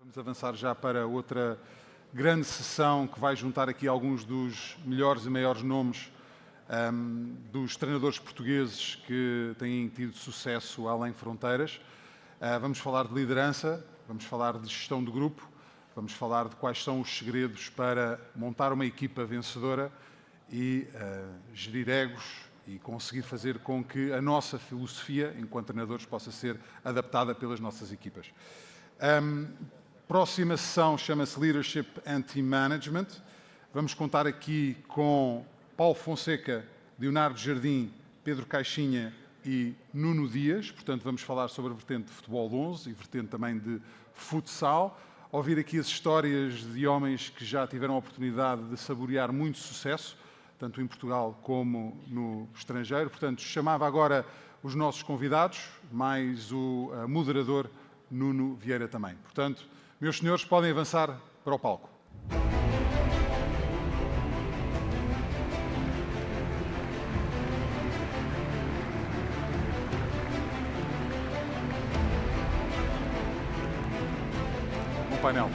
Vamos avançar já para outra grande sessão que vai juntar aqui alguns dos melhores e maiores nomes dos treinadores portugueses que têm tido sucesso além fronteiras. Vamos falar de liderança, vamos falar de gestão de grupo, vamos falar de quais são os segredos para montar uma equipa vencedora e gerir egos e conseguir fazer com que a nossa filosofia, enquanto treinadores, possa ser adaptada pelas nossas equipas. Próxima sessão chama-se Leadership and Team Management. Vamos contar aqui com Paulo Fonseca, Leonardo Jardim, Pedro Caixinha e Nuno Dias. Portanto, vamos falar sobre a vertente de futebol 11 e vertente também de futsal. Ouvir aqui as histórias de homens que já tiveram a oportunidade de saborear muito sucesso, tanto em Portugal como no estrangeiro. Portanto, chamava agora os nossos convidados, mais o moderador Nuno Vieira também. Portanto, meus senhores, podem avançar para o palco. Bom painel.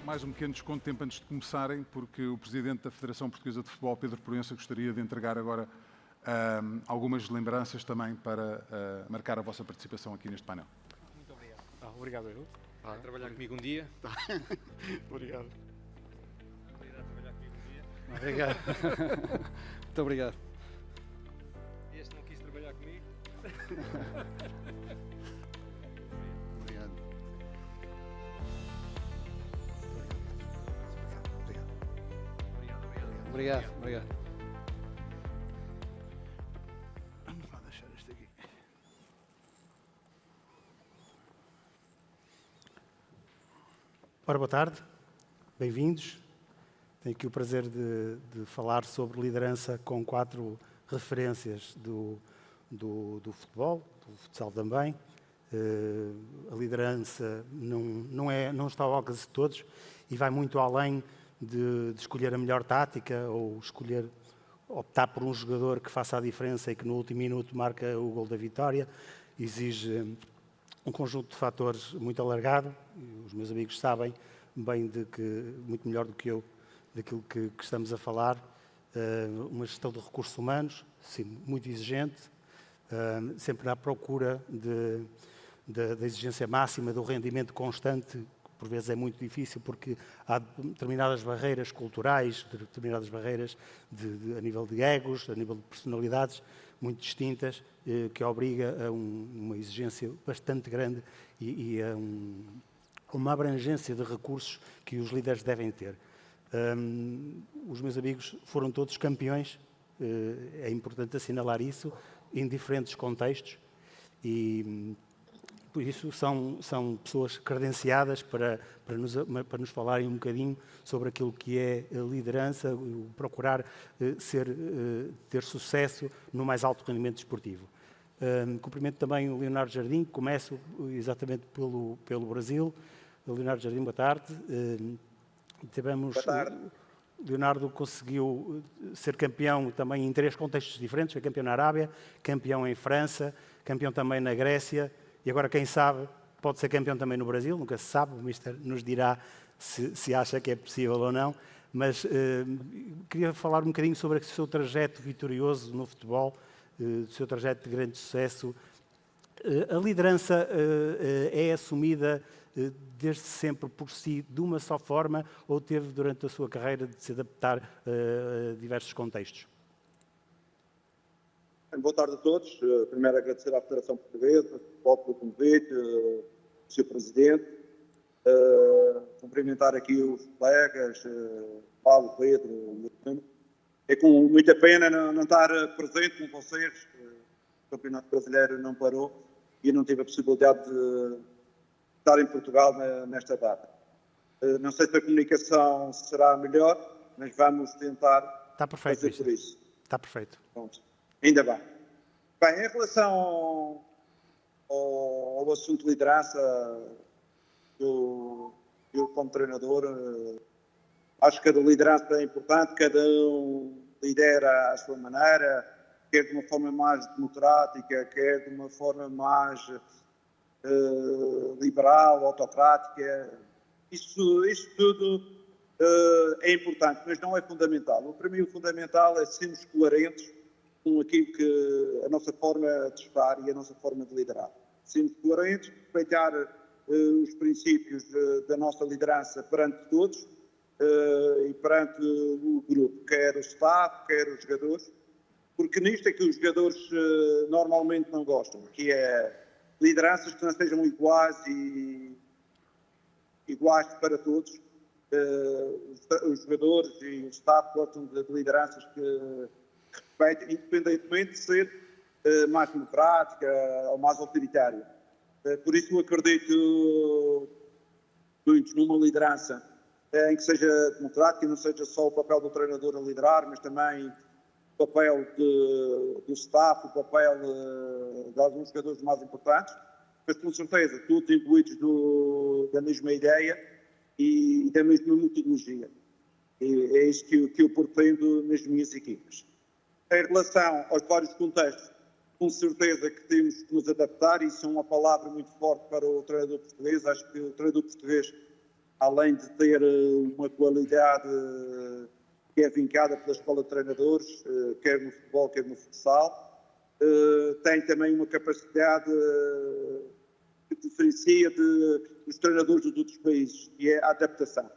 Mais um pequeno desconto de tempo antes de começarem, porque o Presidente da Federação Portuguesa de Futebol, Pedro Proença, gostaria de entregar agora algumas lembranças também para marcar a vossa participação aqui neste painel. Muito obrigado. Obrigado, eu. Vai trabalhar comigo um dia. Obrigado. Vai trabalhar comigo um dia. Obrigado. Muito obrigado. Este não quis trabalhar comigo. Obrigado. Obrigado. Obrigado. Vamos lá deixar isto aqui. Ora, boa tarde, bem-vindos. Tenho aqui o prazer de falar sobre liderança com 4 referências do futebol, do futsal também. A liderança não está ao alcance de todos e vai muito além de escolher a melhor tática ou optar por um jogador que faça a diferença e que no último minuto marca o gol da vitória. Exige um conjunto de fatores muito alargado. Os meus amigos sabem bem muito melhor do que eu, daquilo que estamos a falar. Uma gestão de recursos humanos, sim, muito exigente, sempre à procura da exigência máxima, do rendimento constante. Por vezes é muito difícil porque há determinadas barreiras culturais, determinadas barreiras a nível de egos, a nível de personalidades muito distintas, que obriga a uma exigência bastante grande e a uma abrangência de recursos que os líderes devem ter. Os meus amigos foram todos campeões, é importante assinalar isso, em diferentes contextos e por isso são pessoas credenciadas para nos falarem um bocadinho sobre aquilo que é a liderança, procurar ter sucesso no mais alto rendimento desportivo. Cumprimento também o Leonardo Jardim, começo exatamente pelo Brasil. Leonardo Jardim, boa tarde. Boa tarde. Leonardo conseguiu ser campeão também em 3 contextos diferentes, foi campeão na Arábia, campeão em França, campeão também na Grécia. E agora, quem sabe, pode ser campeão também no Brasil, nunca se sabe, o Mister nos dirá se acha que é possível ou não, mas queria falar um bocadinho sobre o seu trajeto vitorioso no futebol, o seu trajeto de grande sucesso. A liderança é assumida desde sempre por si de uma só forma ou teve durante a sua carreira de se adaptar a diversos contextos? Boa tarde a todos. Primeiro agradecer à Federação Portuguesa, pelo convite, ao Sr. Presidente. Cumprimentar aqui os colegas, Paulo, Pedro, Nuno. É com muita pena não estar presente com vocês. O Campeonato Brasileiro não parou e não tive a possibilidade de estar em Portugal nesta data. Não sei se a comunicação será melhor, mas vamos tentar Está perfeito, fazer por isso. Está perfeito. Pronto. Ainda bem. Bem, em relação ao assunto de liderança, eu como treinador, Acho que cada liderança é importante, cada um lidera à sua maneira, quer de uma forma mais democrática, quer de uma forma mais liberal, autocrática. Isso tudo é importante, mas não é fundamental. Para mim o fundamental é sermos coerentes com aquilo que a nossa forma de estar e a nossa forma de liderar. Sermos coerentes, respeitar os princípios da nossa liderança perante todos e perante o grupo, quer o staff, quer os jogadores, porque nisto é que os jogadores normalmente não gostam, que é lideranças que não sejam iguais para todos. Os jogadores e o staff gostam de lideranças que respeitem, independentemente de ser mais democrática ou mais autoritária. Por isso eu acredito muito numa liderança em que seja democrática e não seja só o papel do treinador a liderar, mas também o papel do staff, o papel de alguns jogadores mais importantes, mas com certeza todos incluídos da mesma ideia e da mesma metodologia. E é isso que eu pretendo nas minhas equipas. Em relação aos vários contextos, com certeza que temos que nos adaptar, e isso é uma palavra muito forte para o treinador português. Acho que o treinador português, além de ter uma qualidade que é vincada pela escola de treinadores, quer no futebol, quer no futsal, tem também uma capacidade que diferencia dos treinadores dos outros países, e é a adaptação.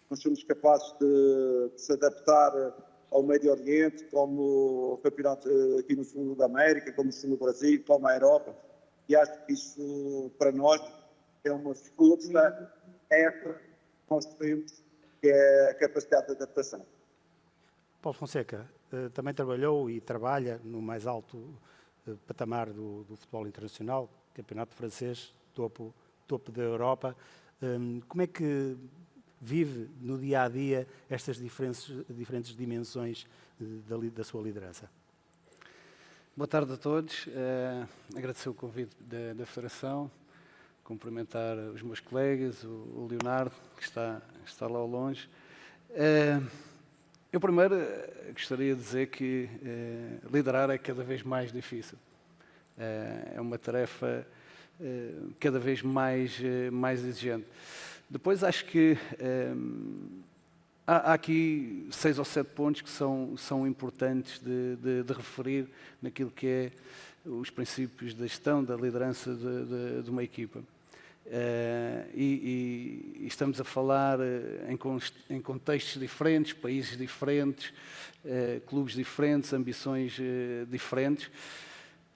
Nós somos capazes de se adaptar ao Médio Oriente, como o campeonato aqui no sul da América, como no Brasil, como a Europa, e acho que isso para nós é uma força extra que nós temos, que é a capacidade de adaptação. Paulo Fonseca também trabalhou e trabalha no mais alto patamar do futebol internacional, campeonato francês, topo da Europa. Como é que vive no dia-a-dia estas diferentes dimensões da sua liderança? Boa tarde a todos. Agradecer o convite da Federação, cumprimentar os meus colegas, o Leonardo, que está lá ao longe. Eu primeiro gostaria de dizer que liderar é cada vez mais difícil. É uma tarefa cada vez mais exigente. Depois acho que há aqui 6 ou 7 pontos que são importantes de referir naquilo que é os princípios da gestão, da liderança de uma equipa. E estamos a falar em contextos diferentes, países diferentes, clubes diferentes, ambições diferentes.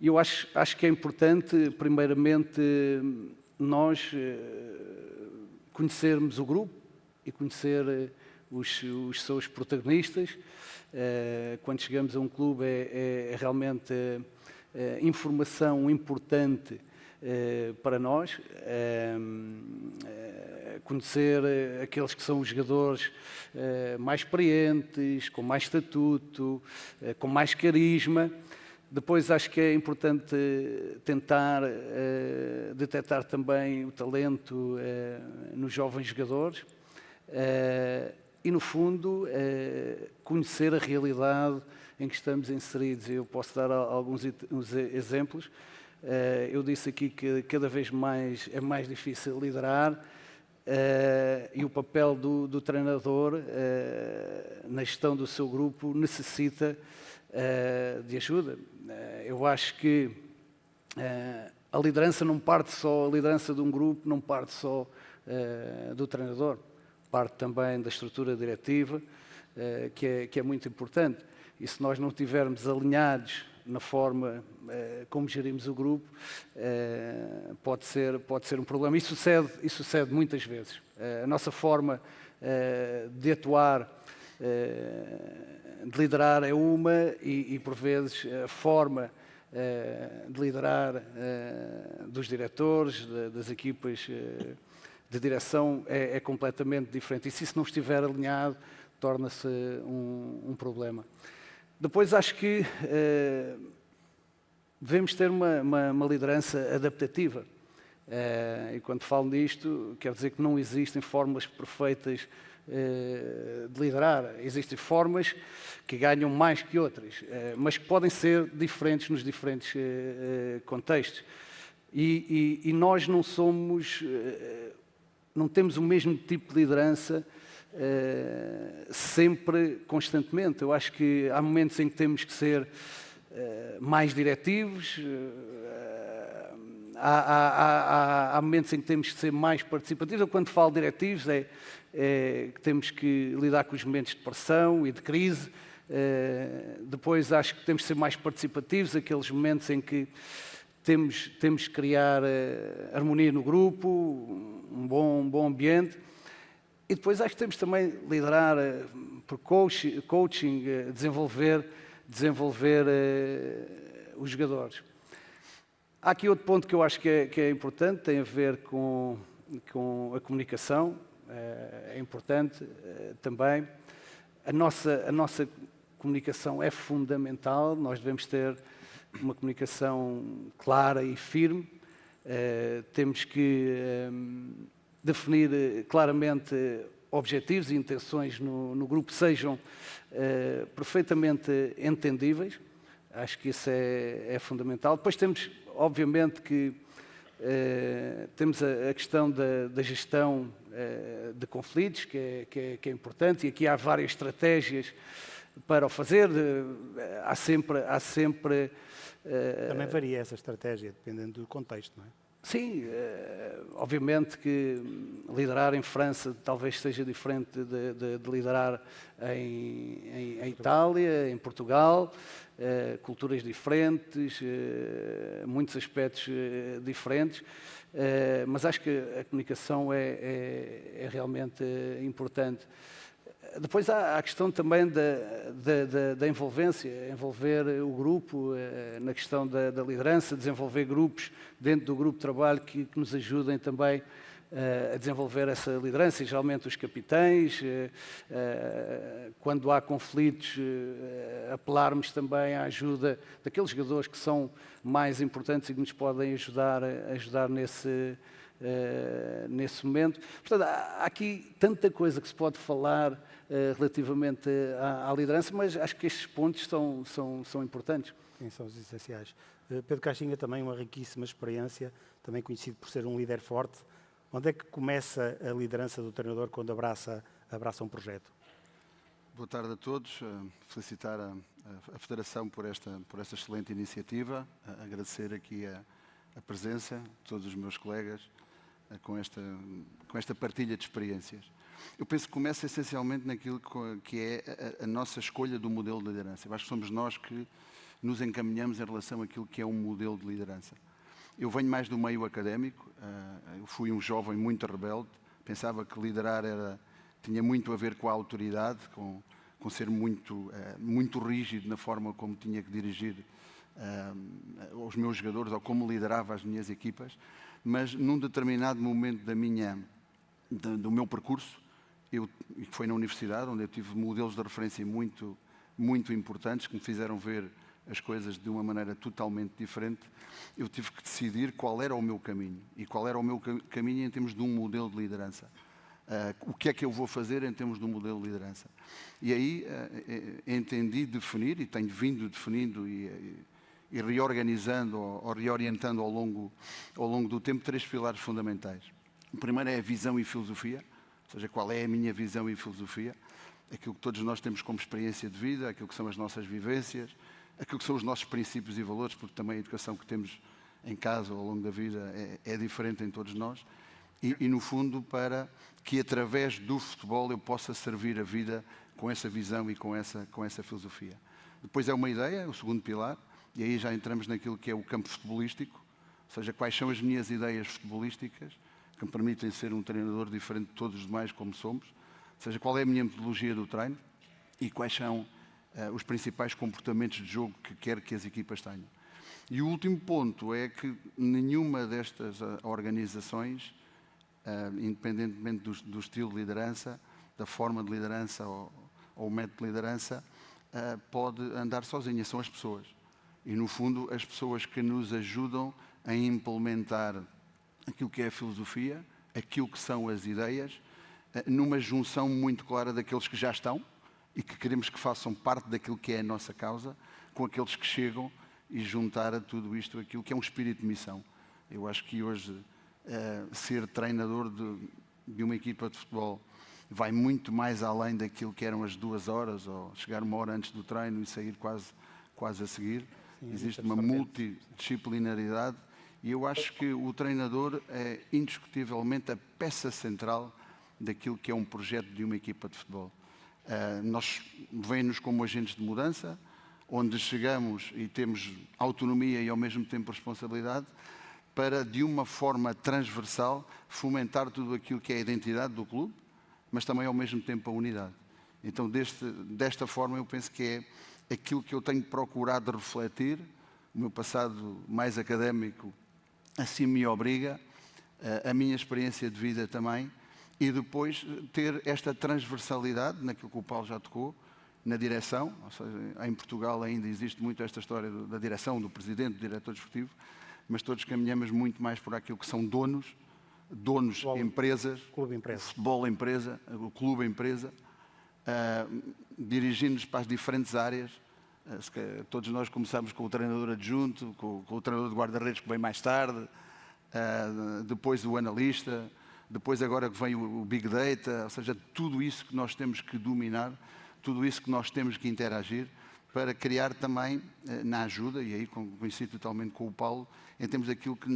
E eu acho que é importante, primeiramente, nós conhecermos o grupo e conhecer os seus protagonistas. Quando chegamos a um clube é realmente informação importante para nós, conhecer aqueles que são os jogadores mais experientes, com mais estatuto, com mais carisma. Depois acho que é importante tentar detectar também o talento nos jovens jogadores e, no fundo, conhecer a realidade em que estamos inseridos. Eu posso dar alguns exemplos. Eu disse aqui que cada vez mais é mais difícil liderar e o papel do treinador na gestão do seu grupo necessita de ajuda. Eu acho que a liderança não parte só, a liderança de um grupo não parte só do treinador, parte também da estrutura diretiva, que é muito importante. E se nós não estivermos alinhados na forma como gerimos o grupo, pode ser um problema. Isso sucede muitas vezes. A nossa forma de atuar, de liderar é uma e por vezes a forma de liderar dos diretores, das equipas de direção é completamente diferente. E se isso não estiver alinhado, torna-se um problema. Depois acho que devemos ter uma liderança adaptativa. E quando falo nisto, quero dizer que não existem fórmulas perfeitas de liderar. Existem formas que ganham mais que outras, mas que podem ser diferentes nos diferentes contextos. E nós não somos, não temos o mesmo tipo de liderança sempre, constantemente. Eu acho que há momentos em que temos que ser mais diretivos, há momentos em que temos que ser mais participativos. Eu, quando falo diretivos, é que temos que lidar com os momentos de pressão e de crise. Depois acho que temos que ser mais participativos, aqueles momentos em que temos que criar harmonia no grupo, um bom ambiente. E depois acho que temos também liderar por coaching, desenvolver os jogadores. Há aqui outro ponto que eu acho que é importante, tem a ver com a comunicação. É importante também. A nossa comunicação é fundamental, nós devemos ter uma comunicação clara e firme. Temos que definir claramente objetivos e intenções no grupo, sejam perfeitamente entendíveis. Acho que isso é fundamental. Depois temos, obviamente, que temos a questão da gestão de conflitos, que é importante, e aqui há várias estratégias para o fazer. Há sempre Também varia essa estratégia, dependendo do contexto, não é? Sim, obviamente que liderar em França talvez seja diferente de liderar em Itália, em Portugal, culturas diferentes, muitos aspectos diferentes, mas acho que a comunicação é realmente importante. Depois há a questão também da envolvência, envolver o grupo na questão da liderança, desenvolver grupos dentro do grupo de trabalho que nos ajudem também a desenvolver essa liderança, e geralmente os capitães, quando há conflitos, apelarmos também à ajuda daqueles jogadores que são mais importantes e que nos podem ajudar nesse momento. Portanto, há aqui tanta coisa que se pode falar relativamente à liderança, mas acho que estes pontos são importantes. Sim, são os essenciais. Pedro Caixinha, também uma riquíssima experiência, também conhecido por ser um líder forte. Onde é que começa a liderança do treinador quando abraça um projeto? Boa tarde a todos. Felicitar a Federação por esta excelente iniciativa. Agradecer aqui a presença de todos os meus colegas com esta partilha de experiências. Eu penso que começa essencialmente naquilo que é a nossa escolha do modelo de liderança. Eu acho que somos nós que nos encaminhamos em relação àquilo que é um modelo de liderança. Eu venho mais do meio académico, eu fui um jovem muito rebelde, pensava que liderar tinha muito a ver com a autoridade, com ser muito rígido na forma como tinha que dirigir os meus jogadores ou como liderava as minhas equipas, mas num determinado momento do meu percurso, e foi na universidade, onde eu tive modelos de referência muito, muito importantes que me fizeram ver as coisas de uma maneira totalmente diferente, eu tive que decidir qual era o meu caminho. E qual era o meu caminho em termos de um modelo de liderança. O que é que eu vou fazer em termos de um modelo de liderança? E aí entendi definir, e tenho vindo definindo e reorganizando ou reorientando ao longo do tempo, 3 pilares fundamentais. O primeiro é a visão e filosofia, ou seja, qual é a minha visão e filosofia, aquilo que todos nós temos como experiência de vida, aquilo que são as nossas vivências, aquilo que são os nossos princípios e valores, porque também a educação que temos em casa ao longo da vida é diferente em todos nós, e no fundo para que através do futebol eu possa servir a vida com essa visão e com essa filosofia. Depois é uma ideia, o segundo pilar, e aí já entramos naquilo que é o campo futebolístico, ou seja, quais são as minhas ideias futebolísticas que me permitem ser um treinador diferente de todos os demais como somos, ou seja, qual é a minha metodologia do treino e quais são os principais comportamentos de jogo que quero que as equipas tenham. E o último ponto é que nenhuma destas organizações, independentemente do estilo de liderança, da forma de liderança ou método de liderança, pode andar sozinha, são as pessoas. E, no fundo, as pessoas que nos ajudam a implementar aquilo que é a filosofia, aquilo que são as ideias, numa junção muito clara daqueles que já estão e que queremos que façam parte daquilo que é a nossa causa, com aqueles que chegam e juntar a tudo isto aquilo que é um espírito de missão. Eu acho que hoje ser treinador de uma equipa de futebol vai muito mais além daquilo que eram as 2 horas, ou chegar 1 hora antes do treino e sair quase a seguir. Sim, existe uma multidisciplinaridade e eu acho que o treinador é indiscutivelmente a peça central daquilo que é um projeto de uma equipa de futebol. Nós vemos como agentes de mudança, onde chegamos e temos autonomia e ao mesmo tempo responsabilidade para, de uma forma transversal, fomentar tudo aquilo que é a identidade do clube, mas também ao mesmo tempo a unidade. Então, desta forma, eu penso que é aquilo que eu tenho procurado refletir. O meu passado mais académico assim me obriga, a minha experiência de vida também, e depois ter esta transversalidade naquilo que o Paulo já tocou, na direção. Ou seja, em Portugal ainda existe muito esta história da direção, do presidente, do diretor desportivo, mas todos caminhamos muito mais por aquilo que são donos, Futebol, empresas, clube empresa. futebol empresa, o clube empresa, dirigindo-nos para as diferentes áreas. Todos nós começamos com o treinador adjunto, com o treinador de guarda-redes que vem mais tarde, depois o analista, depois agora que vem o Big Data, ou seja, tudo isso que nós temos que dominar, tudo isso que nós temos que interagir para criar também, na ajuda, e aí coincido totalmente com o Paulo, em termos daquilo que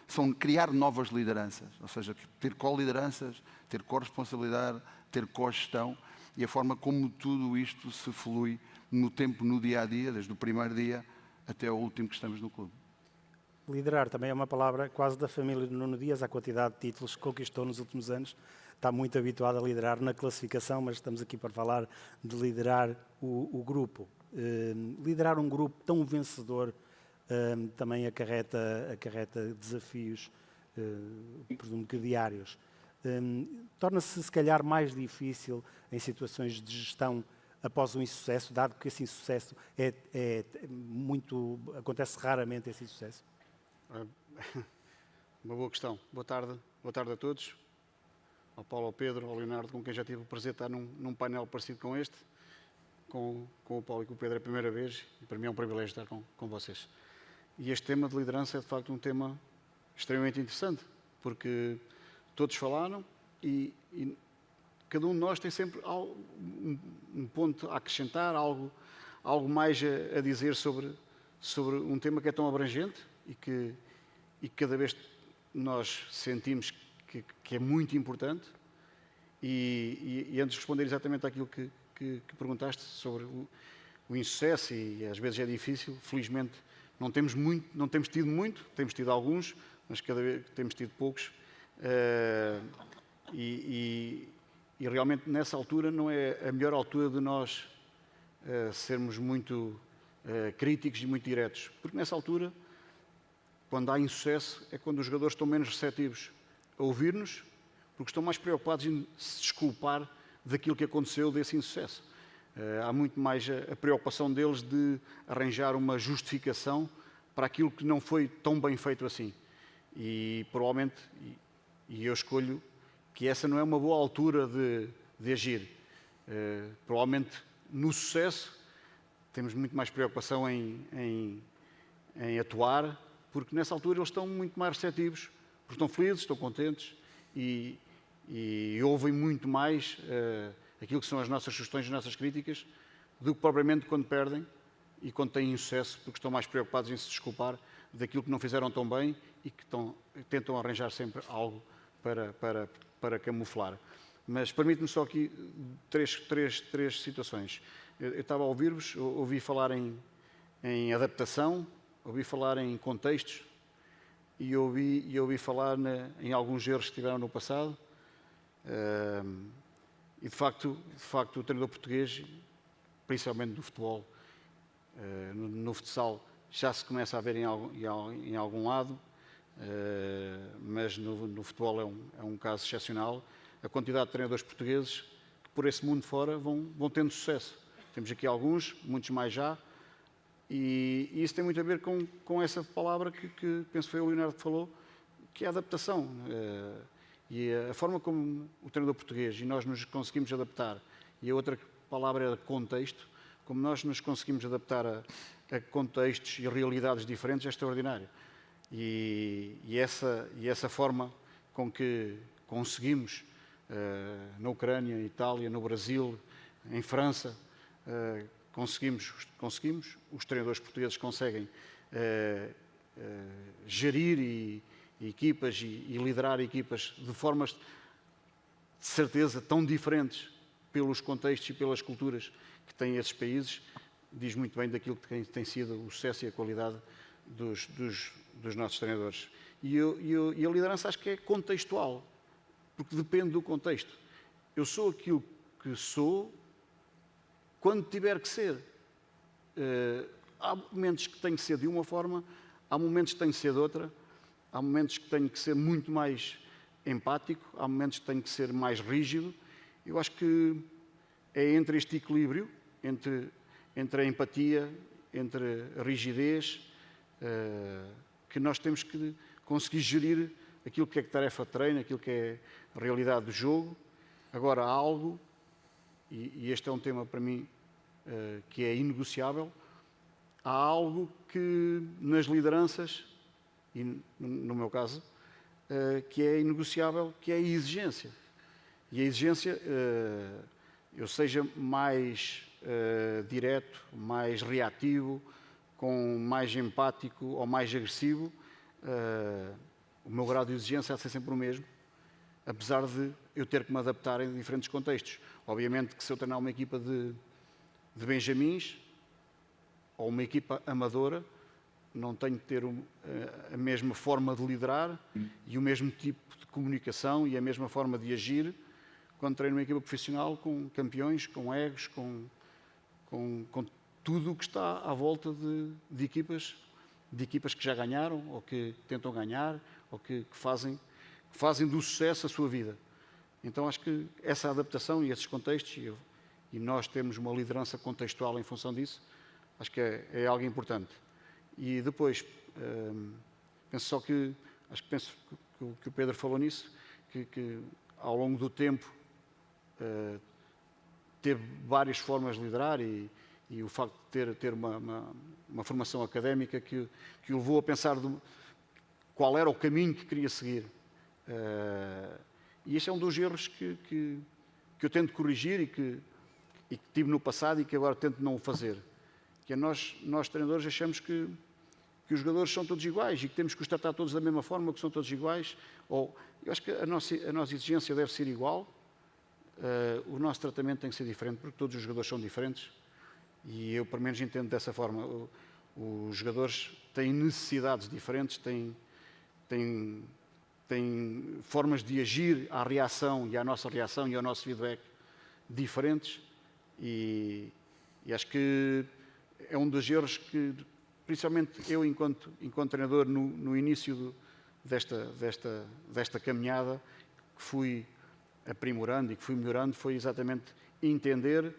são criar novas lideranças, ou seja, ter co-lideranças, ter corresponsabilidade, ter co-gestão, e a forma como tudo isto se flui no tempo, no dia-a-dia, desde o primeiro dia até ao último que estamos no clube. Liderar também é uma palavra quase da família de Nuno Dias, a quantidade de títulos que conquistou nos últimos anos. Está muito habituado a liderar na classificação, mas estamos aqui para falar de liderar o grupo. Liderar um grupo tão vencedor também acarreta desafios, presumo que diários. Torna-se, se calhar, mais difícil em situações de gestão após um insucesso, dado que esse insucesso acontece raramente esse insucesso? Uma boa questão. Boa tarde a todos. Ao Paulo, ao Pedro, ao Leonardo, com quem já tive o prazer de estar num painel parecido com este. Com o Paulo e com o Pedro é a primeira vez e para mim é um privilégio estar com vocês. E este tema de liderança é de facto um tema extremamente interessante, porque todos falaram e cada um de nós tem sempre um ponto a acrescentar, algo mais a dizer sobre um tema que é tão abrangente e que cada vez nós sentimos que é muito importante. E antes de responder exatamente àquilo que perguntaste sobre o insucesso, e às vezes é difícil, felizmente não temos tido muito, temos tido alguns, mas cada vez temos tido poucos. E realmente nessa altura não é a melhor altura de nós sermos muito críticos e muito diretos, porque nessa altura, quando há insucesso, é quando os jogadores estão menos receptivos a ouvir-nos, porque estão mais preocupados em se desculpar daquilo que aconteceu desse insucesso. Há muito mais a preocupação deles de arranjar uma justificação para aquilo que não foi tão bem feito assim. E provavelmente, e eu escolho que essa não é uma boa altura de agir. Provavelmente no sucesso temos muito mais preocupação em atuar, porque nessa altura eles estão muito mais receptivos, porque estão felizes, estão contentes e ouvem muito mais aquilo que são as nossas sugestões, as nossas críticas, do que propriamente quando perdem e quando têm insucesso, porque estão mais preocupados em se desculpar daquilo que não fizeram tão bem e que tentam arranjar sempre algo para camuflar. Mas permite-me só aqui três situações. Eu estava a ouvir-vos, ouvi falar em adaptação, ouvi falar em contextos e ouvi falar em alguns erros que tiveram no passado. E de facto o treinador português, principalmente do futebol, no futsal, já se começa a ver em algum lado, mas no futebol é um caso excepcional. A quantidade de treinadores portugueses que por esse mundo fora vão tendo sucesso. Temos aqui alguns, muitos mais já, e isso tem muito a ver com essa palavra que penso que foi o Leonardo que falou, que é a adaptação. E a forma como o treinador português e nós nos conseguimos adaptar, e a outra palavra era contexto, como nós nos conseguimos adaptar a contextos e realidades diferentes é extraordinário. E essa forma com que conseguimos, na Ucrânia, Itália, no Brasil, em França, conseguimos, os treinadores portugueses conseguem gerir equipas e liderar equipas de formas de certeza tão diferentes pelos contextos e pelas culturas que têm esses países, diz muito bem daquilo que tem sido o sucesso e a qualidade dos nossos treinadores. E a liderança acho que é contextual, porque depende do contexto. Eu sou aquilo que sou quando tiver que ser. Há momentos que tenho que ser de uma forma, há momentos que tenho que ser de outra, há momentos que tenho que ser muito mais empático, há momentos que tenho que ser mais rígido. Eu acho que é entre este equilíbrio, entre a empatia, entre a rigidez, que nós temos que conseguir gerir aquilo que é tarefa de treino, aquilo que é a realidade do jogo. Agora, há algo, e este é um tema para mim que é inegociável, há algo que nas lideranças, e no meu caso, que é inegociável, que é a exigência. E a exigência, eu seja mais direto, mais reativo, com mais empático ou mais agressivo, o meu grau de exigência há de ser sempre o mesmo, apesar de eu ter que me adaptar em diferentes contextos. Obviamente que se eu treinar uma equipa de benjamins ou uma equipa amadora, não tenho que ter a mesma forma de liderar e o mesmo tipo de comunicação e a mesma forma de agir quando treino uma equipa profissional com campeões, com egos, com tudo o que está à volta de equipas que já ganharam ou que tentam ganhar ou que fazem do sucesso a sua vida. Então acho que essa adaptação e esses contextos, e nós temos uma liderança contextual em função disso, acho que é algo importante. E depois, penso que o Pedro falou nisso, que ao longo do tempo teve várias formas de liderar e o facto de ter uma formação académica que o levou a pensar qual era o caminho que queria seguir. E este é um dos erros que eu tento corrigir e que tive no passado e que agora tento não o fazer. Que é nós treinadores achamos que os jogadores são todos iguais e que temos que os tratar todos da mesma forma, que são todos iguais. Eu acho que a nossa exigência deve ser igual, o nosso tratamento tem que ser diferente, porque todos os jogadores são diferentes e eu, pelo menos, entendo dessa forma. Os jogadores têm necessidades diferentes, têm formas de agir à reação e à nossa reação e ao nosso feedback diferentes e acho que é um dos erros que, principalmente eu, enquanto treinador, no início desta caminhada, que fui aprimorando e que fui melhorando, foi exatamente entender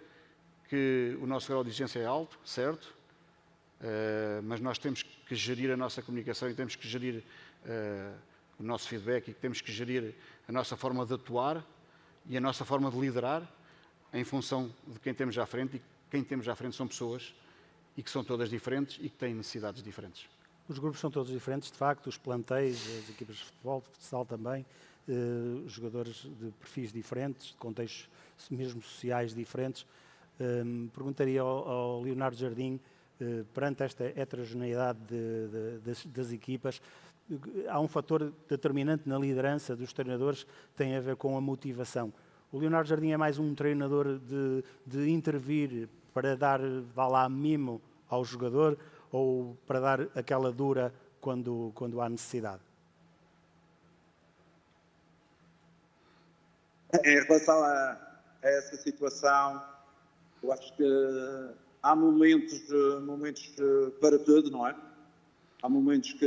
que o nosso grau de exigência é alto, certo? Mas nós temos que gerir a nossa comunicação e temos que gerir o nosso feedback e temos que gerir a nossa forma de atuar e a nossa forma de liderar em função de quem temos à frente, e quem temos à frente são pessoas e que são todas diferentes e que têm necessidades diferentes. Os grupos são todos diferentes, de facto, os plantéis, as equipas de futebol, de futsal também, os jogadores de perfis diferentes, de contextos mesmo sociais diferentes. Perguntaria ao Leonardo Jardim, perante esta heterogeneidade das equipas, há um fator determinante na liderança dos treinadores que tem a ver com a motivação. O Leonardo Jardim é mais um treinador de intervir para dar, vá lá, mimo ao jogador ou para dar aquela dura quando há necessidade? Em relação a essa situação, eu acho que há momentos para tudo, não é? Há momentos que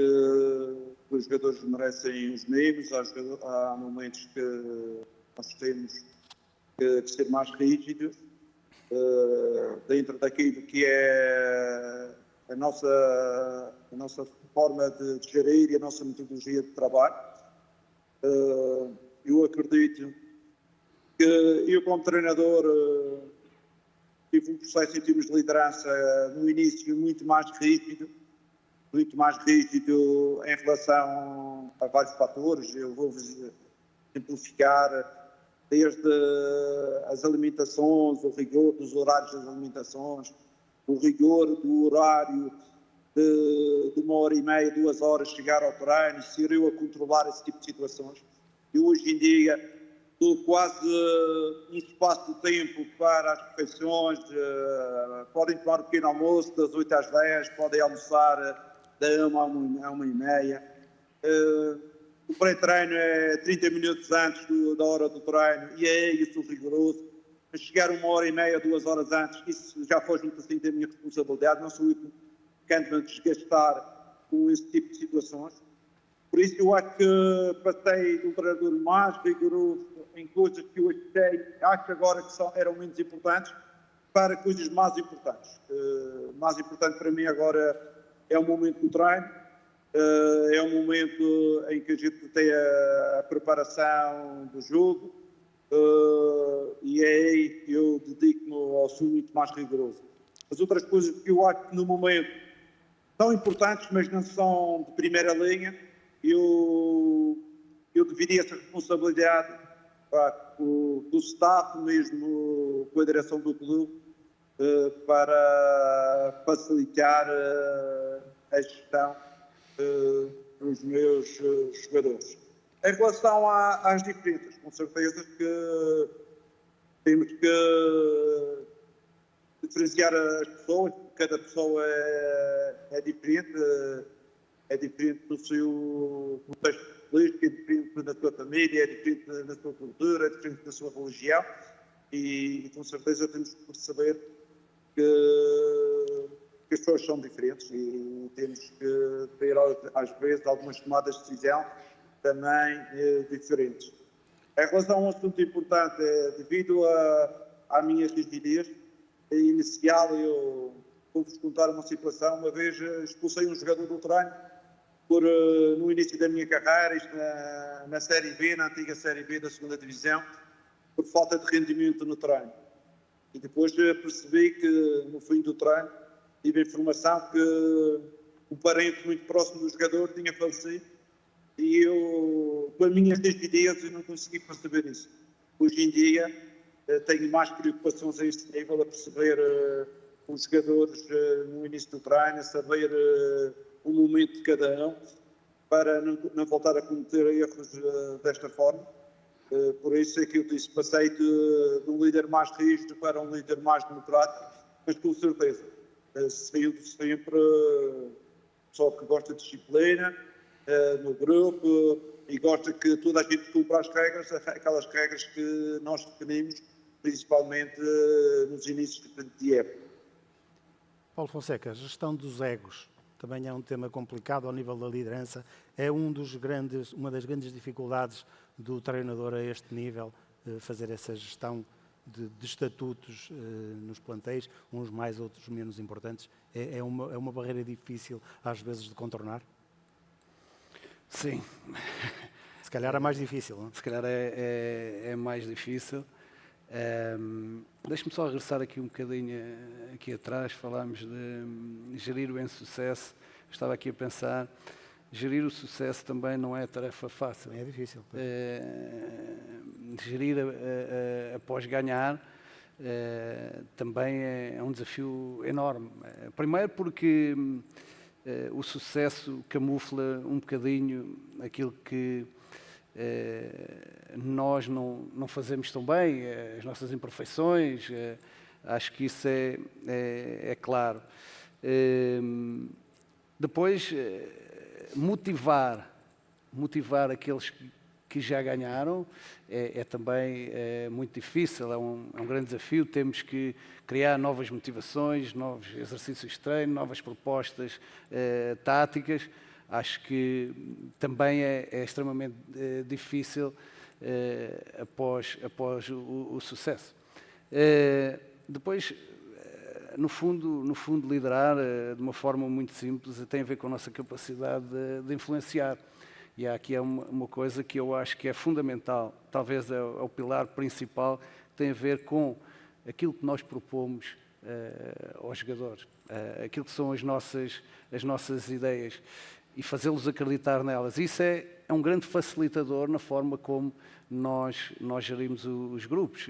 os jogadores merecem os mimos, há momentos que nós temos que ser mais rígidos dentro daquilo que é a nossa forma de gerir e a nossa metodologia de trabalho. Eu acredito que eu, como treinador, tive um processo em termos de liderança no início muito mais rígido em relação a vários fatores. Eu vou-vos simplificar, desde as alimentações, o rigor dos horários das alimentações, o rigor do horário de 1h30, 2 horas chegar ao treino, ser eu a controlar esse tipo de situações. Eu hoje em dia dou quase um espaço de tempo para as refeições, podem tomar um pequeno almoço das 8 às 10, podem almoçar da 1 à 1h30. O pré-treino é 30 minutos antes da hora do treino e é isso rigoroso. Mas chegar 1h30, 2 horas antes, isso já foge muito assim da minha responsabilidade, não sou eu que quero me desgastar com esse tipo de situações. Por isso eu acho que passei de um treinador mais rigoroso em coisas que eu acho agora que eram menos importantes, para coisas mais importantes. Mais importante para mim agora é o momento do treino, é o momento em que a gente tem a preparação do jogo, e é aí que eu dedico-me ao seu muito mais rigoroso. As outras coisas que eu acho que no momento são importantes, mas não são de primeira linha, eu dividi essa responsabilidade com o staff, mesmo com a direção do clube, para facilitar a gestão dos meus jogadores. Em relação às diferenças, com certeza que temos que diferenciar as pessoas, cada pessoa é diferente no seu contexto político, é diferente na sua família, é diferente na sua cultura, é diferente na sua religião, e com certeza temos que perceber que as pessoas são diferentes e temos que ter, às vezes, algumas tomadas de decisão também diferentes. Em relação a um assunto importante, devido à minha rigidez inicial, eu vou-vos contar uma situação. Uma vez expulsei um jogador do treino no início da minha carreira, isto na Série B, na antiga Série B da 2ª Divisão, por falta de rendimento no treino. E depois percebi que, no fim do treino, tive a informação que um parente muito próximo do jogador tinha falecido, e eu, com a minha rigidez, não consegui perceber isso. Hoje em dia, tenho mais preocupações a este nível, a perceber os jogadores no início do treino, a saber o momento de cada um, para não voltar a cometer erros desta forma. Por isso é que eu disse, passei de um líder mais rígido para um líder mais democrático, mas com certeza, sendo sempre pessoa que gosta de disciplina no grupo e gosta que toda a gente cumpra as regras, aquelas regras que nós definimos, principalmente nos inícios de época. Paulo Fonseca, a gestão dos egos também é um tema complicado ao nível da liderança. É uma das grandes dificuldades do treinador a este nível, fazer essa gestão de estatutos nos plantéis, uns mais, outros menos importantes. É uma barreira difícil, às vezes, de contornar? Sim. Se calhar é mais difícil, não? Se calhar é mais difícil. Deixe-me só regressar aqui um bocadinho aqui atrás. Falámos de gerir o insucesso. Estava aqui a pensar, gerir o sucesso também não é tarefa fácil. Também é difícil. Gerir após ganhar também é um desafio enorme. Primeiro porque o sucesso camufla um bocadinho aquilo que nós não fazemos tão bem, as nossas imperfeições. Acho que isso é claro. Depois, motivar aqueles que já ganharam também muito difícil, é um grande desafio. Temos que criar novas motivações, novos exercícios de treino, novas propostas táticas. Acho que também é extremamente difícil após o sucesso. Depois, no fundo, liderar de uma forma muito simples tem a ver com a nossa capacidade de influenciar. E há aqui uma coisa que eu acho que é fundamental, talvez é o pilar principal, que tem a ver com aquilo que nós propomos aos jogadores, aquilo que são as nossas ideias e fazê-los acreditar nelas. Isso é um grande facilitador na forma como nós gerimos os grupos.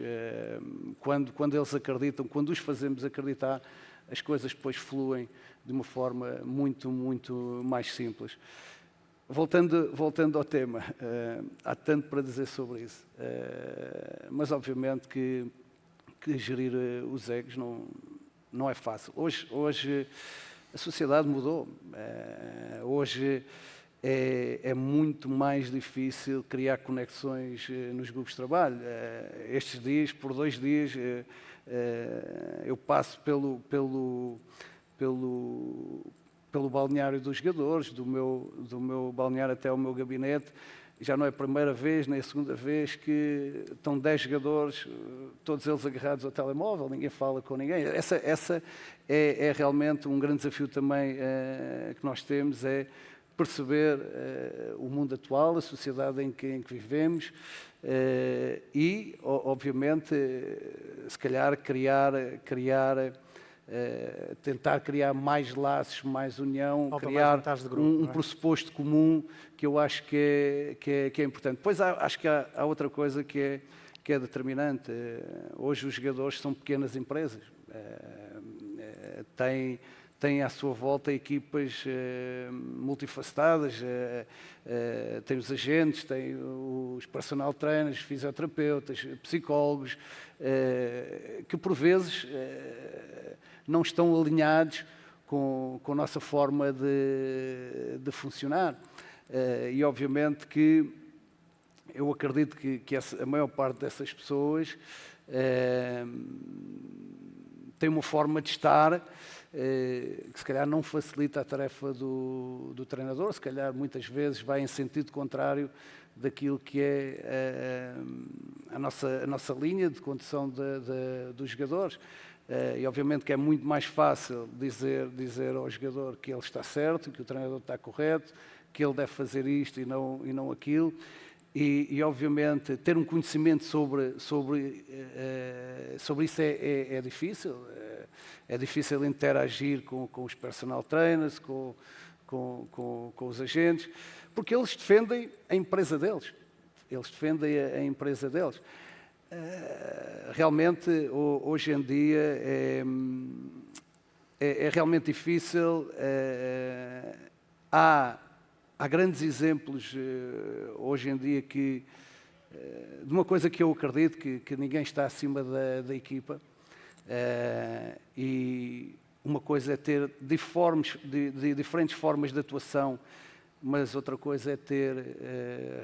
Quando eles acreditam, quando os fazemos acreditar, as coisas depois fluem de uma forma muito, muito mais simples. Voltando ao tema, há tanto para dizer sobre isso, mas obviamente que gerir os egos não é fácil. Hoje a sociedade mudou. Hoje é muito mais difícil criar conexões nos grupos de trabalho. Estes dias, por 2 dias, eu passo pelo balneário dos jogadores, do meu balneário até ao meu gabinete. Já não é a primeira vez, nem a segunda vez que estão 10 jogadores, todos eles agarrados ao telemóvel, ninguém fala com ninguém. Essa é realmente um grande desafio também que nós temos, é perceber o mundo atual, a sociedade em que vivemos e, obviamente, se calhar tentar criar mais laços, mais união, criar um pressuposto comum que eu acho que é importante. Depois acho que há outra coisa que é determinante. Hoje os jogadores são pequenas empresas, têm à sua volta equipas multifacetadas, tem os agentes, tem os personal trainers, fisioterapeutas, psicólogos, que por vezes não estão alinhados com a nossa forma de funcionar. E obviamente que eu acredito que a maior parte dessas pessoas tem uma forma de estar que se calhar não facilita a tarefa do treinador, se calhar muitas vezes vai em sentido contrário daquilo que é a nossa linha de condução dos jogadores. E obviamente que é muito mais fácil dizer ao jogador que ele está certo, que o treinador está correto, que ele deve fazer isto e não aquilo. E obviamente ter um conhecimento sobre isso é difícil. É difícil interagir com os personal trainers, com os agentes, porque eles defendem a empresa deles. Realmente, hoje em dia, é realmente difícil. Há grandes exemplos hoje em dia de uma coisa que eu acredito, que ninguém está acima da equipa. E uma coisa é ter diferentes formas de atuação, mas outra coisa é ter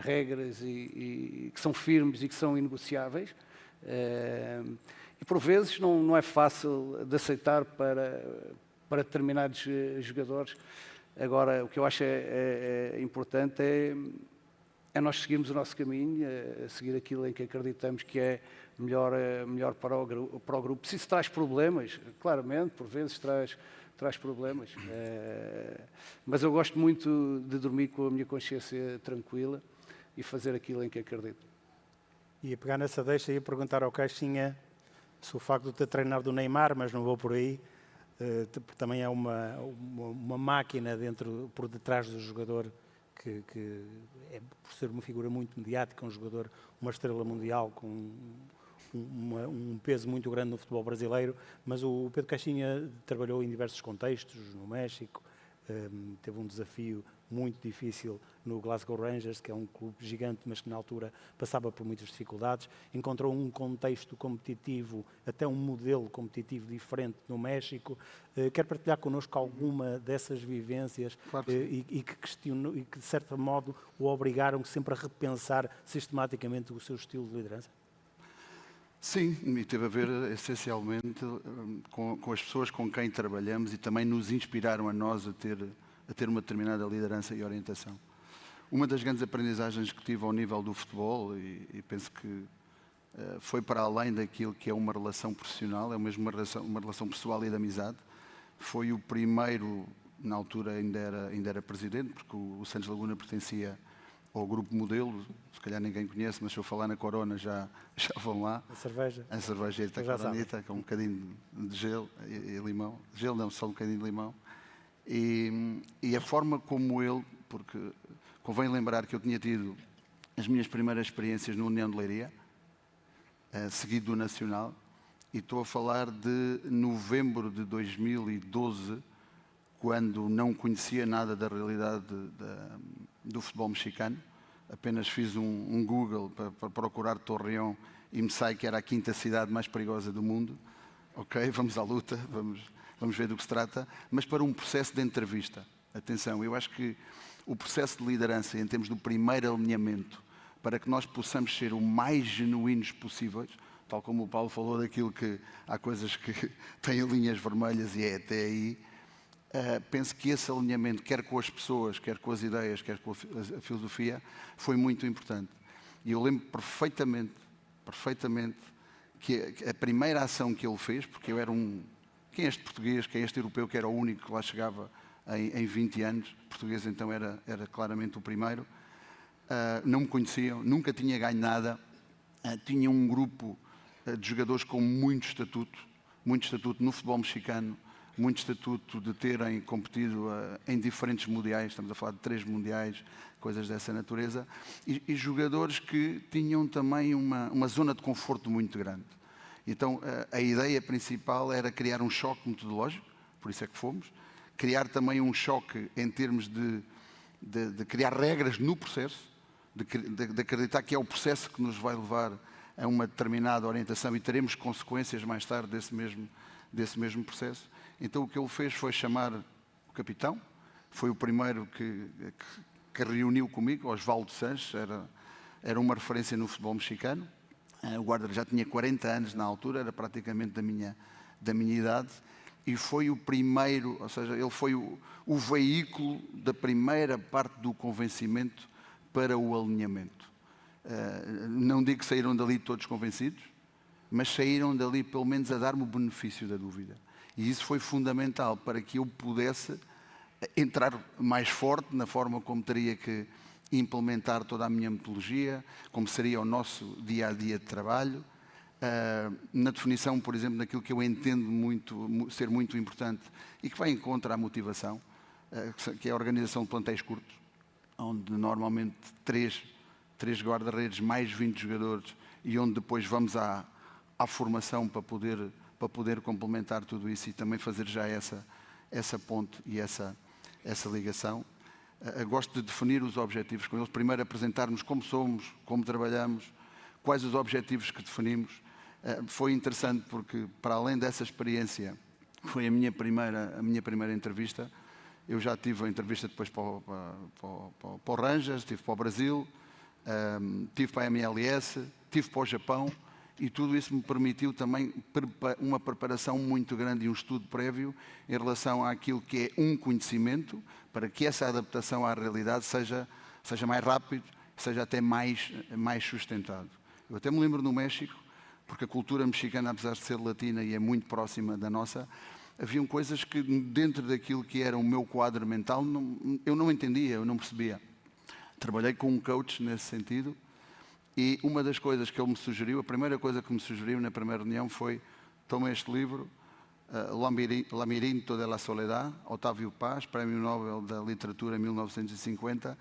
regras e que são firmes e que são inegociáveis. E por vezes não é fácil de aceitar para determinados jogadores. Agora, o que eu acho importante é nós seguirmos o nosso caminho, seguir aquilo em que acreditamos que é melhor para o grupo. Se isso traz problemas, claramente, por vezes traz problemas. Mas eu gosto muito de dormir com a minha consciência tranquila e fazer aquilo em que acredito. E a pegar nessa deixa e perguntar ao Caixinha se o facto de ter treinado do Neymar, mas não vou por aí, porque também é uma máquina por detrás do jogador que é, por ser uma figura muito mediática, um jogador, uma estrela mundial com um peso muito grande no futebol brasileiro, mas o Pedro Caixinha trabalhou em diversos contextos, no México, teve um desafio muito difícil no Glasgow Rangers, que é um clube gigante, mas que na altura passava por muitas dificuldades. Encontrou um contexto competitivo, até um modelo competitivo diferente no México. Quer partilhar connosco alguma dessas vivências? Claro que e que, de certo modo, o obrigaram sempre a repensar sistematicamente o seu estilo de liderança? Sim, e teve a ver essencialmente com as pessoas com quem trabalhamos e também nos inspiraram a nós a ter uma determinada liderança e orientação. Uma das grandes aprendizagens que tive ao nível do futebol, e penso que foi para além daquilo que é uma relação profissional, é mesmo uma relação pessoal e de amizade, foi o primeiro, na altura ainda era presidente, porque o Santos Laguna pertencia ao grupo Modelo, se calhar ninguém conhece, mas se eu falar na Corona já vão lá. A cerveja. A cervejeira Já Coronita, com um bocadinho de gelo e limão. Gelo não, só um bocadinho de limão. E a forma como ele, porque convém lembrar que eu tinha tido as minhas primeiras experiências no União de Leiria, seguido do Nacional, e estou a falar de novembro de 2012, quando não conhecia nada da realidade do futebol mexicano. Apenas fiz um Google para procurar Torreón e me sai que era a quinta cidade mais perigosa do mundo. Ok, vamos à luta, vamos ver do que se trata, mas para um processo de entrevista. Atenção, eu acho que o processo de liderança, em termos do primeiro alinhamento, para que nós possamos ser o mais genuínos possíveis, tal como o Paulo falou daquilo que há coisas que têm linhas vermelhas e é até aí, penso que esse alinhamento, quer com as pessoas, quer com as ideias, quer com a filosofia, foi muito importante. E eu lembro perfeitamente que a primeira ação que ele fez, porque eu era quem é este português, quem é este europeu, que era o único que lá chegava em 20 anos, português então era claramente o primeiro, não me conheciam, nunca tinha ganho nada, tinha um grupo de jogadores com muito estatuto no futebol mexicano, muito estatuto de terem competido em diferentes mundiais, estamos a falar de 3 mundiais, coisas dessa natureza, e jogadores que tinham também uma zona de conforto muito grande. Então, a ideia principal era criar um choque metodológico, por isso é que fomos, criar também um choque em termos de criar regras no processo, de acreditar que é o processo que nos vai levar a uma determinada orientação e teremos consequências mais tarde desse mesmo processo. Então o que ele fez foi chamar o capitão, foi o primeiro que reuniu comigo, Osvaldo Sanches, era uma referência no futebol mexicano, o guarda já tinha 40 anos na altura, era praticamente da minha idade, e foi o primeiro, ou seja, ele foi o veículo da primeira parte do convencimento para o alinhamento. Não digo que saíram dali todos convencidos, mas saíram dali pelo menos a dar-me o benefício da dúvida. E isso foi fundamental para que eu pudesse entrar mais forte na forma como teria que implementar toda a minha metodologia, como seria o nosso dia-a-dia de trabalho, na definição, por exemplo, daquilo que eu entendo ser muito importante e que vai em contra a motivação, que é a organização de plantéis curtos, onde normalmente 3 guarda-redes, mais 20 jogadores, e onde depois vamos à formação para poder complementar tudo isso e também fazer já essa ponte e essa ligação. Gosto de definir os objetivos com eles. Primeiro apresentarmos como somos, como trabalhamos, quais os objetivos que definimos. Foi interessante porque, para além dessa experiência, foi a minha primeira entrevista. Eu já tive a entrevista depois para o Rangers, estive para o Brasil, estive para a MLS, estive para o Japão, e tudo isso me permitiu também uma preparação muito grande e um estudo prévio em relação àquilo que é um conhecimento, para que essa adaptação à realidade seja mais rápido, seja até mais sustentado. Eu até me lembro no México, porque a cultura mexicana, apesar de ser latina e é muito próxima da nossa, haviam coisas que dentro daquilo que era o meu quadro mental, eu não entendia, eu não percebia. Trabalhei com um coach nesse sentido, e uma das coisas que ele me sugeriu, a primeira coisa que me sugeriu na primeira reunião foi: toma este livro, Labirinto de la Soledad, Otávio Paz, Prémio Nobel da Literatura 1950,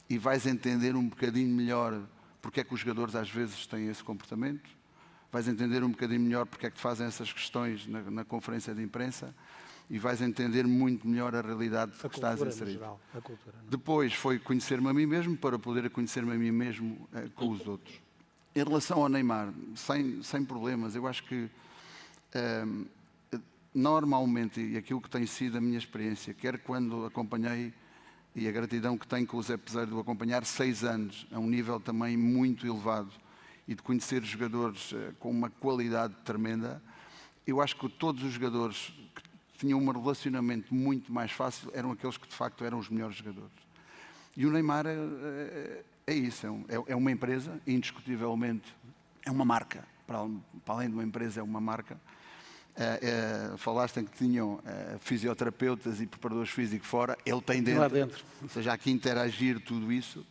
e vais entender um bocadinho melhor porque é que os jogadores às vezes têm esse comportamento, vais entender um bocadinho melhor porque é que te fazem essas questões na conferência de imprensa, e vais entender muito melhor a realidade que estás inserido. Depois foi conhecer-me a mim mesmo para poder conhecer-me a mim mesmo com os outros. Em relação ao Neymar, sem problemas, eu acho que normalmente, e aquilo que tem sido a minha experiência, quer quando acompanhei, e a gratidão que tenho com o Zé Peseiro de o acompanhar 6 anos, a um nível também muito elevado, e de conhecer jogadores com uma qualidade tremenda, eu acho que todos os jogadores tinham um relacionamento muito mais fácil, eram aqueles que de facto eram os melhores jogadores. E o Neymar é isso, é uma empresa, indiscutivelmente é uma marca, para além de uma empresa é uma marca. Falaste em que tinham fisioterapeutas e preparadores físicos fora, ele tem dentro, lá dentro. Ou seja, há que interagir tudo isso.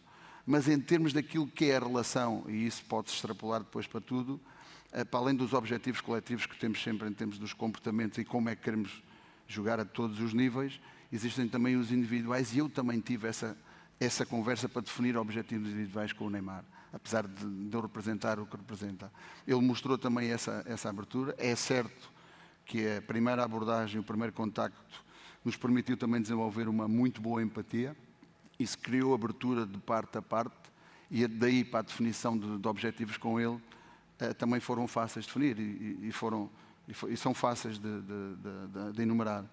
mas em termos daquilo que é a relação, e isso pode-se extrapolar depois para tudo, para além dos objetivos coletivos que temos sempre em termos dos comportamentos e como é que queremos jogar a todos os níveis, existem também os individuais, e eu também tive essa conversa para definir objetivos individuais com o Neymar, apesar de eu representar o que representa. Ele mostrou também essa abertura. É certo que a primeira abordagem, o primeiro contacto, nos permitiu também desenvolver uma muito boa empatia. Isso criou abertura de parte a parte, e daí para a definição de objetivos com ele também foram fáceis de definir e são fáceis de enumerar.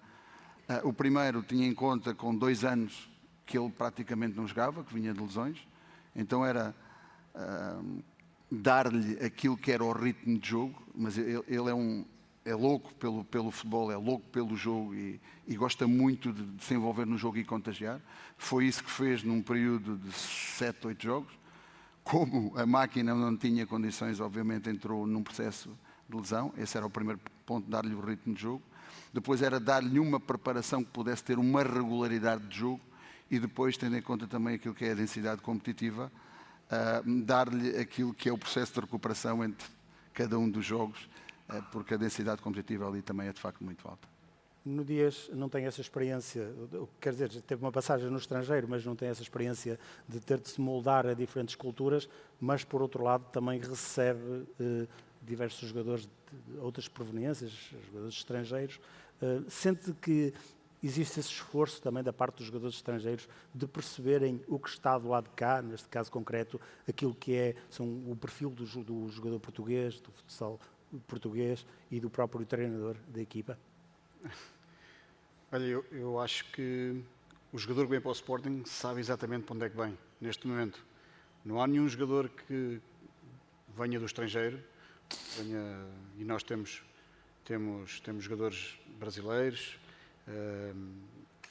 O primeiro tinha em conta com 2 anos que ele praticamente não jogava, que vinha de lesões, então era dar-lhe aquilo que era o ritmo de jogo, mas ele é louco pelo futebol, é louco pelo jogo e gosta muito de se envolver no jogo e contagiar. Foi isso que fez num período de 7, 8 jogos. Como a máquina não tinha condições, obviamente entrou num processo de lesão. Esse era o primeiro ponto, dar-lhe o ritmo de jogo. Depois era dar-lhe uma preparação que pudesse ter uma regularidade de jogo e depois, tendo em conta também aquilo que é a densidade competitiva, dar-lhe aquilo que é o processo de recuperação entre cada um dos jogos, porque a densidade competitiva ali também é de facto muito alta. No Dias não tem essa experiência, quer dizer, teve uma passagem no estrangeiro, mas não tem essa experiência de ter de se moldar a diferentes culturas, mas por outro lado também recebe diversos jogadores de outras proveniências, jogadores estrangeiros. Sente que existe esse esforço também da parte dos jogadores estrangeiros de perceberem o que está do lado de cá, neste caso concreto, aquilo que são o perfil do jogador português, do futsal português e do próprio treinador da equipa? Olha, eu acho que o jogador que vem para o Sporting sabe exatamente para onde é que vem, neste momento. Não há nenhum jogador que venha do estrangeiro, e nós temos jogadores brasileiros,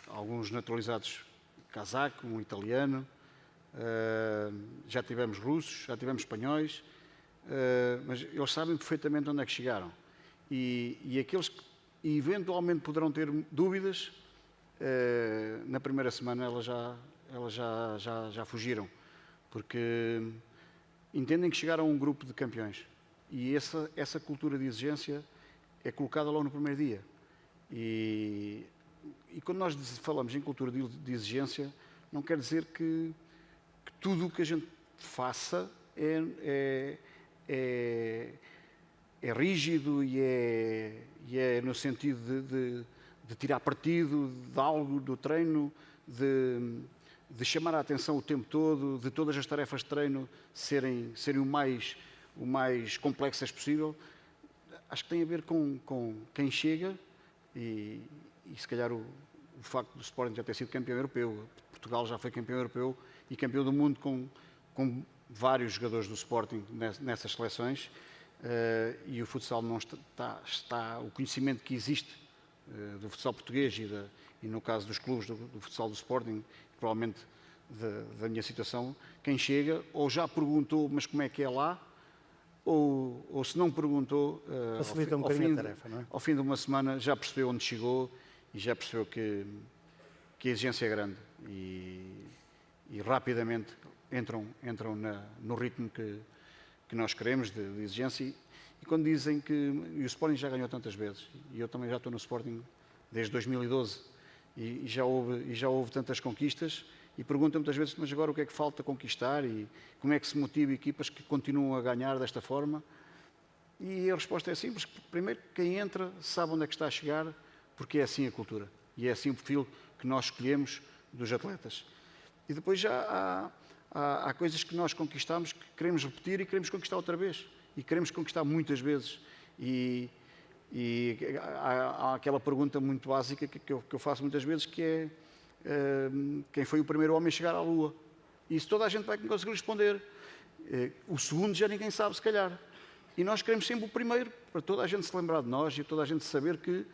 alguns naturalizados cazaco, um italiano, já tivemos russos, já tivemos espanhóis, mas eles sabem perfeitamente onde é que chegaram. E aqueles que eventualmente poderão ter dúvidas, na primeira semana elas já fugiram, porque entendem que chegaram a um grupo de campeões. E essa cultura de exigência é colocada logo no primeiro dia. E quando nós falamos em cultura de exigência, não quer dizer que tudo o que a gente faça é rígido e é no sentido de tirar partido de algo do treino, de chamar a atenção o tempo todo, de todas as tarefas de treino serem o mais complexas possível. Acho que tem a ver com quem chega e se calhar o facto do Sporting já ter sido campeão europeu. Portugal já foi campeão europeu e campeão do mundo com vários jogadores do Sporting nessas seleções. E o futsal não está o conhecimento que existe do futsal português e no caso dos clubes do futsal do Sporting, provavelmente da minha situação, quem chega ou já perguntou mas como é que é lá, ou se não perguntou, facilita um bocadinho a tarefa, não é? Ao fim de uma semana já percebeu onde chegou e já percebeu que a exigência é grande e rapidamente entram no ritmo que nós queremos de exigência. E quando dizem que o Sporting já ganhou tantas vezes, e eu também já estou no Sporting desde 2012, e já houve tantas conquistas, e perguntam muitas vezes, mas agora o que é que falta conquistar e como é que se motiva equipas que continuam a ganhar desta forma? E a resposta é simples. Primeiro, quem entra sabe onde é que está a chegar, porque é assim a cultura e é assim o perfil que nós escolhemos dos atletas. E depois já há coisas que nós conquistamos que queremos repetir e queremos conquistar outra vez. E queremos conquistar muitas vezes. E há aquela pergunta muito básica que eu faço muitas vezes, que é quem foi o primeiro homem a chegar à Lua? E isso toda a gente vai conseguir responder. O segundo já ninguém sabe, se calhar. E nós queremos sempre o primeiro, para toda a gente se lembrar de nós e toda a gente saber que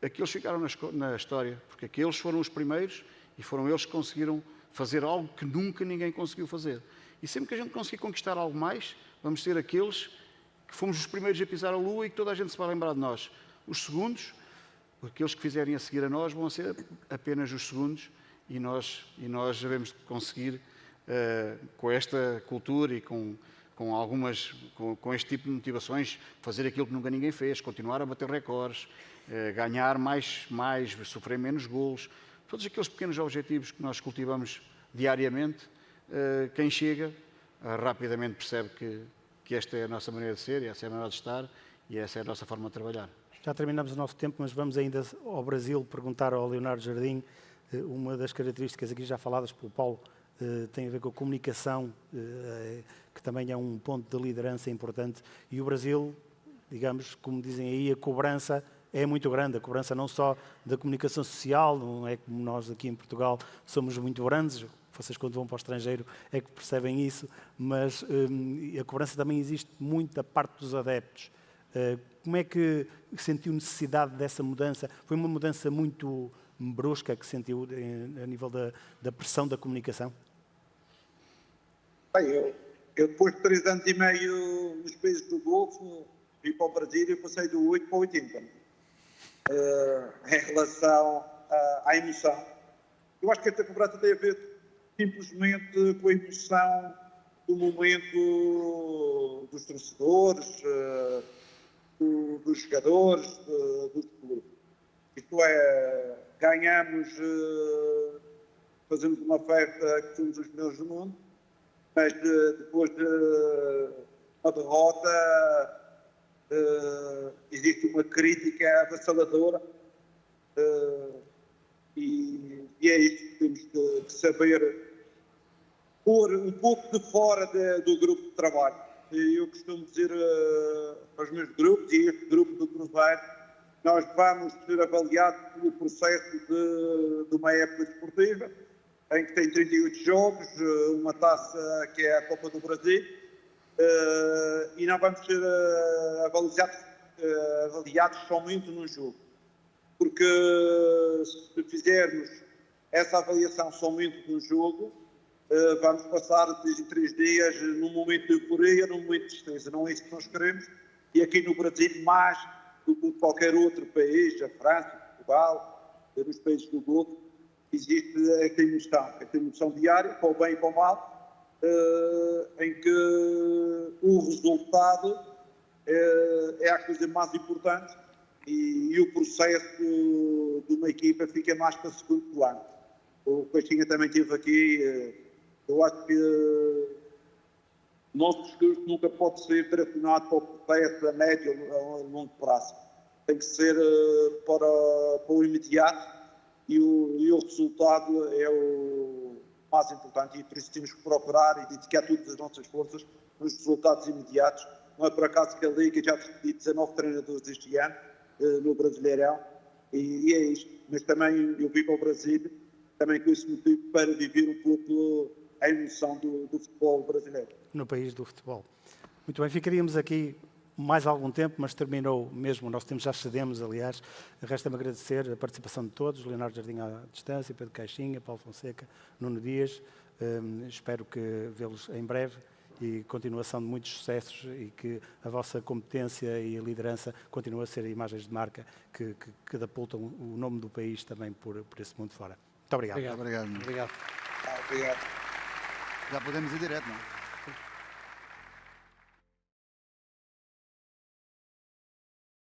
aqueles ficaram na história, porque aqueles foram os primeiros e foram eles que conseguiram fazer algo que nunca ninguém conseguiu fazer. E sempre que a gente conseguir conquistar algo mais, vamos ser aqueles que fomos os primeiros a pisar a Lua e que toda a gente se vai lembrar de nós. Os segundos, aqueles que fizerem a seguir a nós, vão ser apenas os segundos e nós devemos conseguir com esta cultura e com este tipo de motivações, fazer aquilo que nunca ninguém fez, continuar a bater recordes, ganhar mais, sofrer menos golos, todos aqueles pequenos objetivos que nós cultivamos diariamente, quem chega rapidamente percebe que esta é a nossa maneira de ser, essa é a maneira de estar e essa é a nossa forma de trabalhar. Já terminamos o nosso tempo, mas vamos ainda ao Brasil perguntar ao Leonardo Jardim. Uma das características aqui já faladas pelo Paulo tem a ver com a comunicação, que também é um ponto de liderança importante. E o Brasil, digamos, como dizem aí, a cobrança é muito grande. A cobrança não só da comunicação social, não é como nós aqui em Portugal somos muito grandes. Vocês, quando vão para o estrangeiro, é que percebem isso, mas a cobrança também existe muito da parte dos adeptos. Como é que sentiu necessidade dessa mudança? Foi uma mudança muito brusca que sentiu a nível da pressão da comunicação? Bem, eu depois de 3 anos e meio nos países do Golfo, vim para o Brasil e passei do 8 para o 80. Em relação à emoção. Eu acho que esta cobrança tem a ver simplesmente com a emoção do momento dos torcedores, dos jogadores, dos clubes. Isto é, ganhamos, fazemos uma festa que somos os melhores do mundo, mas depois de uma derrota existe uma crítica avassaladora e é isto que temos que saber pôr um pouco de fora do grupo de trabalho. Eu costumo dizer aos meus grupos e este grupo do Cruzeiro, nós vamos ser avaliados pelo processo de uma época desportiva, em que tem 38 jogos, uma taça que é a Copa do Brasil, e não vamos ser avaliados somente num jogo. Porque se fizermos essa avaliação somente num jogo, vamos passar de 3 em 3 dias num momento de euforia, num momento de tristeza. Não é isso que nós queremos. E aqui no Brasil, mais do que qualquer outro país, a França, Portugal, nos países do Golfo, existe esta emoção diária, para o bem e para o mal, em que o resultado é a coisa mais importante e o processo de uma equipa fica mais para segundo plano. O Caixinha também esteve aqui. Eu acho que o nosso discurso nunca pode ser direcionado para o processo a médio ou a longo prazo. Tem que ser para o imediato e o resultado é o mais importante. E por isso temos que procurar e dedicar todas as nossas forças nos resultados imediatos. Não é por acaso que a Liga já despediu 19 treinadores este ano no Brasileirão e é isto. Mas também eu vim para o Brasil também com esse motivo para viver um pouco a emoção do futebol brasileiro. No país do futebol. Muito bem, ficaríamos aqui mais algum tempo, mas terminou mesmo, o nosso tempo já cedemos, aliás. Resta-me agradecer a participação de todos, Leonardo Jardim à distância, Pedro Caixinha, Paulo Fonseca, Nuno Dias. Espero que vê-los em breve e continuação de muitos sucessos e que a vossa competência e liderança continuem a ser imagens de marca que catapultam o nome do país também por esse mundo fora. Muito obrigado. Obrigado. Obrigado. Já podemos ir direto, não?